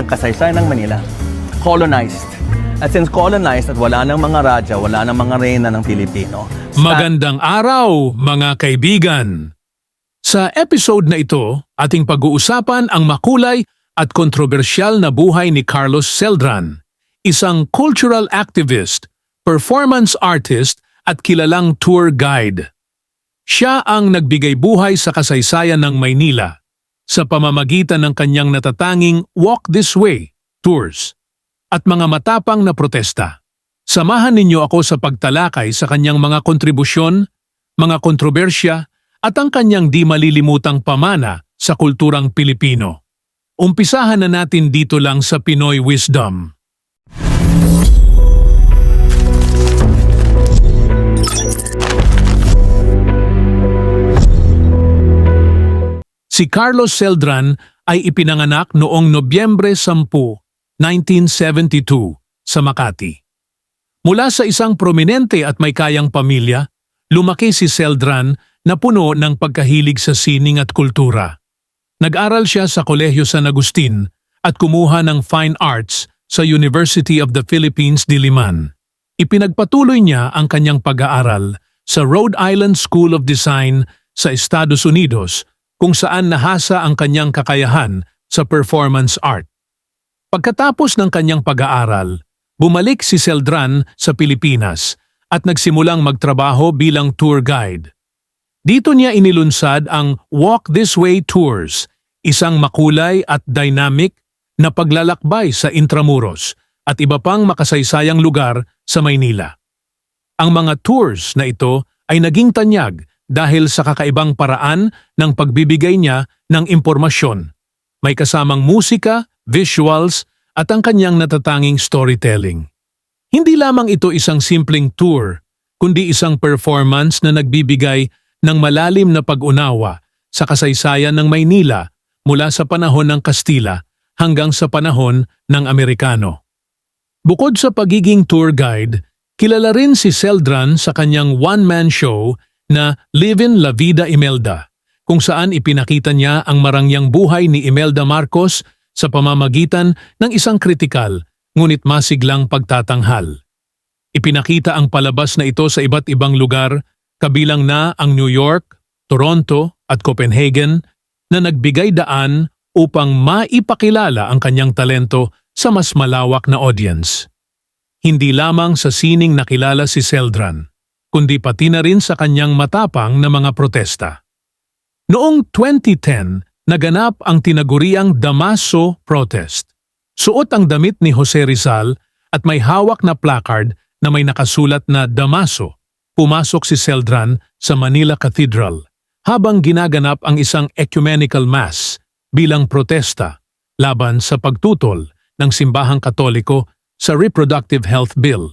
kasaysayan ng Manila, colonized. At since colonized at wala ng mga raja, wala ng mga reyna ng Pilipino. Magandang araw, mga kaibigan! Sa episode na ito, ating pag-uusapan ang makulay at kontrobersyal na buhay ni Carlos Celdran, isang cultural activist, performance artist at kilalang tour guide. Siya ang nagbigay buhay sa kasaysayan ng Maynila sa pamamagitan ng kanyang natatanging Walk This Way tours at mga matapang na protesta. Samahan ninyo ako sa pagtalakay sa kanyang mga kontribusyon, mga kontrobersya at ang kanyang di malilimutang pamana sa kulturang Pilipino. Umpisahan na natin dito lang sa Pinoy Wisdom. Si Carlos Celdran ay ipinanganak noong Nobyembre 10, 1972 sa Makati. Mula sa isang prominente at may kayang pamilya, lumaki si Celdran na puno ng pagkahilig sa sining at kultura. Nag-aral siya sa Kolehiyo San Agustin at kumuha ng Fine Arts sa University of the Philippines, Diliman. Ipinagpatuloy niya ang kanyang pag-aaral sa Rhode Island School of Design sa Estados Unidos kung saan nahasa ang kanyang kakayahan sa performance art. Pagkatapos ng kanyang pag-aaral, bumalik si Celdran sa Pilipinas at nagsimulang magtrabaho bilang tour guide. Dito niya inilunsad ang Walk This Way Tours, isang makulay at dynamic na paglalakbay sa Intramuros at iba pang makasaysayang lugar sa Maynila. Ang mga tours na ito ay naging tanyag dahil sa kakaibang paraan ng pagbibigay niya ng impormasyon. May kasamang musika, visuals, at ang kanyang natatanging storytelling. Hindi lamang ito isang simpleng tour, kundi isang performance na nagbibigay ng malalim na pag-unawa sa kasaysayan ng Maynila mula sa panahon ng Kastila hanggang sa panahon ng Amerikano. Bukod sa pagiging tour guide, kilala rin si Celdran sa kanyang one-man show na Livin' La Vida Imelda, kung saan ipinakita niya ang marangyang buhay ni Imelda Marcos sa pamamagitan ng isang kritikal ngunit masiglang pagtatanghal. Ipinakita ang palabas na ito sa iba't ibang lugar, kabilang na ang New York, Toronto at Copenhagen, na nagbigay daan upang maipakilala ang kanyang talento sa mas malawak na audience. Hindi lamang sa sining nakilala si Celdran, kundi pati na rin sa kanyang matapang na mga protesta. Noong 2010, naganap ang tinaguriang Damaso Protest. Suot ang damit ni Jose Rizal at may hawak na placard na may nakasulat na Damaso. Pumasok si Celdran sa Manila Cathedral habang ginaganap ang isang ecumenical mass bilang protesta laban sa pagtutol ng simbahang Katoliko sa Reproductive Health Bill.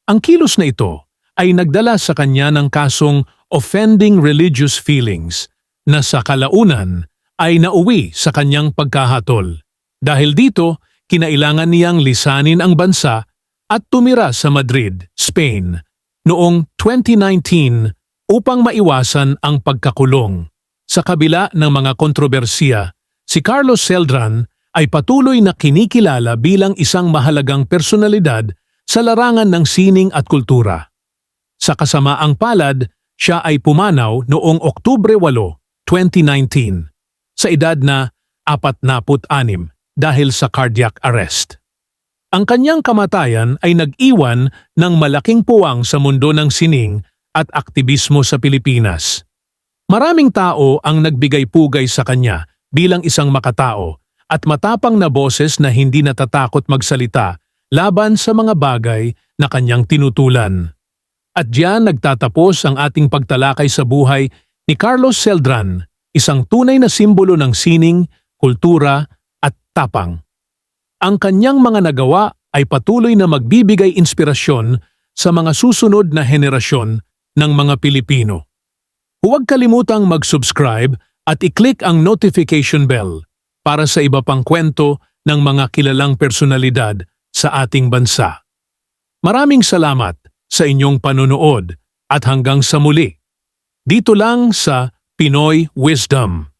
Ang kilos na ito ay nagdala sa kanya ng kasong offending religious feelings na sa kalaunan ay nauwi sa kanyang pagkahatol. Dahil dito, kinailangan niyang lisanin ang bansa at tumira sa Madrid, Spain, noong 2019 upang maiwasan ang pagkakulong. Sa kabila ng mga kontrobersiya, si Carlos Celdran ay patuloy na kinikilala bilang isang mahalagang personalidad sa larangan ng sining at kultura. Sa kasamaang palad, siya ay pumanaw noong Oktubre 8, 2019. Sa edad na 46 dahil sa cardiac arrest. Ang kanyang kamatayan ay nag-iwan ng malaking puwang sa mundo ng sining at aktivismo sa Pilipinas. Maraming tao ang nagbigay pugay sa kanya bilang isang makatao at matapang na boses na hindi natatakot magsalita laban sa mga bagay na kanyang tinutulan. At diyan nagtatapos ang ating pagtalakay sa buhay ni Carlos Celdran, isang tunay na simbolo ng sining, kultura at tapang. Ang kanyang mga nagawa ay patuloy na magbibigay inspirasyon sa mga susunod na henerasyon ng mga Pilipino. Huwag kalimutang mag-subscribe at i-click ang notification bell para sa iba pang kwento ng mga kilalang personalidad sa ating bansa. Maraming salamat sa inyong panunood at hanggang sa muli. Dito lang sa Pinoy Wisdom.